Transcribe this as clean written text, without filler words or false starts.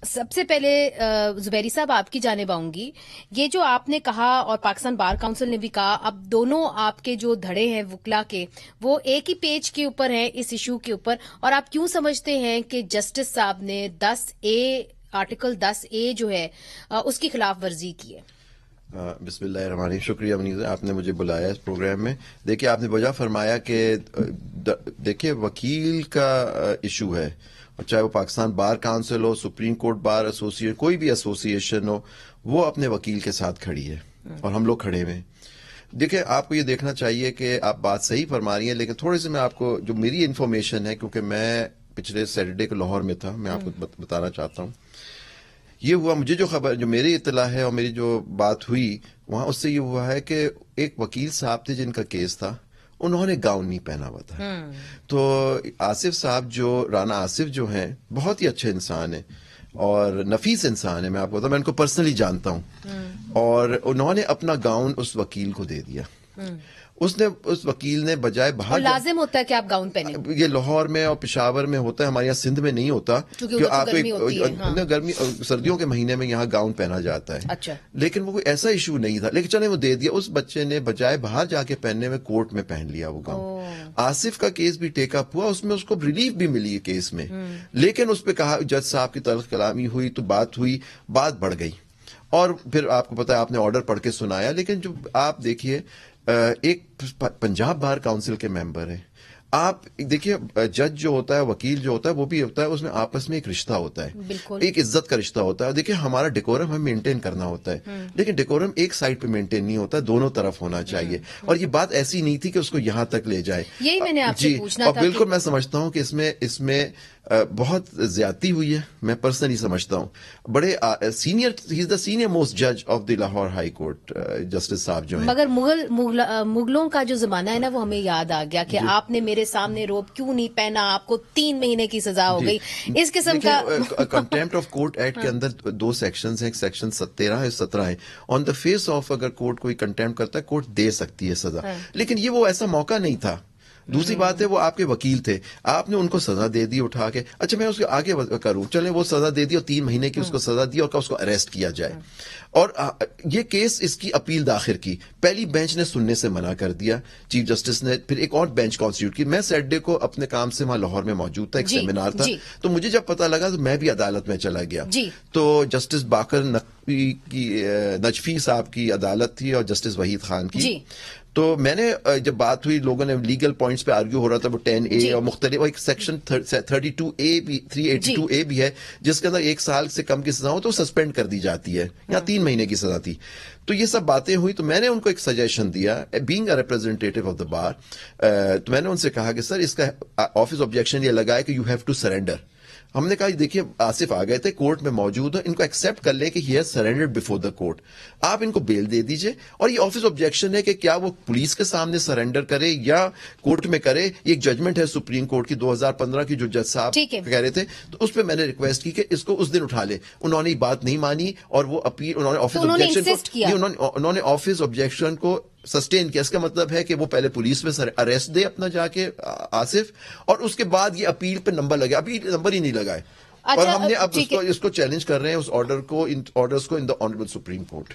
سب سے پہلے زبیری صاحب آپ کی جانب آؤں گی. یہ جو آپ نے کہا اور پاکستان بار کونسل نے بھی کہا، اب دونوں آپ کے جو دھڑے ہیں وکلا کے وہ ایک ہی پیج کے اوپر ہیں اس ایشو کے اوپر، اور آپ کیوں سمجھتے ہیں کہ جسٹس صاحب نے آرٹیکل 10A جو ہے اس کی خلاف ورزی کی ہے؟ بسم اللہ الرحمن الرحیم. شکریہ منیزہ، آپ نے مجھے بلایا اس پروگرام میں. دیکھیے، آپ نے وجہ فرمایا کہ دیکھیے وکیل کا ایشو ہے، اور چاہے وہ پاکستان بار کونسل ہو، سپریم کورٹ بار ایسوسیشن، کوئی بھی ایسوسیشن ہو، وہ اپنے وکیل کے ساتھ کھڑی ہے اور ہم لوگ کھڑے ہوئے ہیں. دیکھیں، آپ کو یہ دیکھنا چاہیے کہ آپ بات صحیح فرما رہی ہیں، لیکن تھوڑے سے میں آپ کو جو میری انفارمیشن ہے، کیونکہ میں پچھلے سیٹرڈے کو لاہور میں تھا، میں آپ کو بتانا چاہتا ہوں. یہ ہوا، مجھے جو خبر، جو میری اطلاع ہے اور میری جو بات ہوئی وہاں، اس سے یہ ہوا ہے کہ ایک وکیل صاحب تھے جن کا کیس تھا، انہوں نے گاؤن نہیں پہنا ہوا تھا. تو آصف صاحب، جو رانا آصف جو ہیں، بہت ہی اچھے انسان ہیں اور نفیس انسان ہے. میں آپ کو بتاؤں، میں ان کو پرسنلی جانتا ہوں. اور انہوں نے اپنا گاؤن اس وکیل کو دے دیا. اس وکیل نے بجائے اور باہر لازم ہوتا ہے کہ آپ گاؤن پہنیں؟ یہ لاہور میں اور پشاور میں ہوتا ہے، ہمارے یہاں سندھ میں نہیں ہوتا، کہ آپ گرمی سردیوں کے مہینے میں یہاں گاؤن پہنا جاتا ہے. اچھا. لیکن وہ کوئی ایسا ایشو نہیں تھا، لیکن چلے وہ دے دیا. اس بچے نے بجائے باہر جا کے پہننے میں کورٹ میں پہن لیا وہ گاؤن. آصف کا کیس بھی ٹیک اپ ہوا، اس میں اس کو ریلیف بھی ملی کیس میں، لیکن اس پہ کہا، جج صاحب کی تلخ کلامی ہوئی تو بات ہوئی، بات بڑھ گئی. اور پھر آپ کو پتا ہے، آپ نے آرڈر پڑھ کے سنایا. لیکن جو آپ دیکھیے، ایک پنجاب بار کونسل کے ممبر ہیں. آپ دیکھیے، جج جو ہوتا ہے، وکیل جو ہوتا ہے، وہ بھی ہوتا ہے، اس میں آپس میں ایک رشتہ ہوتا ہے، ایک عزت کا رشتہ ہوتا ہے. دیکھیے، ہمارا ڈیکورم ہمیں مینٹین کرنا ہوتا ہے، لیکن ڈیکورم ایک سائڈ پہ مینٹین نہیں ہوتا، دونوں طرف ہونا چاہیے. اور یہ بات ایسی نہیں تھی کہ اس کو یہاں تک لے جائے. یہی میں نے آپ سے پوچھنا اور تھا. بالکل میں سمجھتا ہوں کہ اس میں بہت زیادتی ہوئی ہے. میں پرسنلی سمجھتا ہوں. بڑے سینئر، ہی از دا سینئر موسٹ جج of the Lahore high court, justice صاحب جو ہیں. مگر مغلوں کا جو زمانہ ہے نا، وہ ہمیں یاد آ گیا کہ آپ نے میرے سامنے روب کیوں نہیں پہنا، آپ کو 3 مہینے کی سزا ہو گئی. اس قسم کا کنٹیمپٹ آف کورٹ ایکٹ کے اندر 2 سیکشنز ہیں، ایک سیکشن 13 ہے، 17 ہے. آن دا فیس آف اگر کورٹ کوئی کنٹیمپٹ کرتا ہے، کورٹ دے سکتی ہے سزا، لیکن یہ وہ ایسا موقع نہیں تھا. دوسری بات ہے، وہ آپ کے وکیل تھے، آپ نے ان کو سزا دے دی اٹھا کے. اچھا، میں اس کے آگے کروں، چلیں وہ سزا دے دی اور 3 مہینے کی اس کو سزا دی اور اس کو اریسٹ کیا جائے. اور یہ کیس، اس کی اپیل داخل کی، پہلی بینچ نے سننے سے منع کر دیا. چیف جسٹس نے پھر ایک اور بینچ کانسٹیٹیوٹ کی. میں سیٹرڈے کو اپنے کام سے وہاں لاہور میں موجود تھا، ایک سیمینار تھا. تو مجھے جب پتا لگا تو میں بھی عدالت میں چلا گیا. تو جسٹس باقر نجفی صاحب کی عدالت تھی اور جسٹس وحید خان کی. تو میں نے جب بات ہوئی، لوگوں نے لیگل پوائنٹس پہ آرگیو ہو رہا تھا، وہ 10A اور مختلف، ایک سیکشن 32A بھی 382A بھی ہے، جس کے اندر 1 سال سے کم کی سزا ہو تو سسپینڈ کر دی جاتی ہے، یا 3 مہینے کی سزا تھی. تو یہ سب باتیں ہوئی. تو میں نے ان کو ایک سجیشن دیا، being a representative of the bar. تو میں نے ان سے کہا کہ سر، اس کا آفس آبجیکشن یہ لگا ہے کہ یو ہیو ٹو سرینڈر. ہم نے کہا، دیکھیے آصف آ گئے تھے، کورٹ میں موجود ہیں، ان کو ایکسپٹ کر لیں کہ he has surrendered before the court. آپ ان کو بیل دے دیجئے. اور یہ آفس آبجیکشن ہے کہ کیا وہ پولیس کے سامنے سرینڈر کرے یا کورٹ میں کرے. یہ ایک ججمنٹ ہے سپریم کورٹ کی 2015 کی، جو جج صاحب کہہ رہے تھے. تو اس پہ میں نے ریکویسٹ کی کہ اس کو اس دن اٹھا لے. انہوں نے بات نہیں مانی اور وہ اپیل، انہوں نے آفس آبجیکشن کو سسٹین کیا. اس کا مطلب ہے کہ وہ پہلے پولیس میں اریسٹ دے اپنا جا کے آصف، اور اس کے بعد یہ اپیل پہ نمبر لگے. اپیل نمبر ہی نہیں لگائے. اور ہم نے اب اس کو چیلنج کر رہے ہیں، اس آرڈر کو، ان آرڈرز کو، ان دا آنریبل سپریم کورٹ.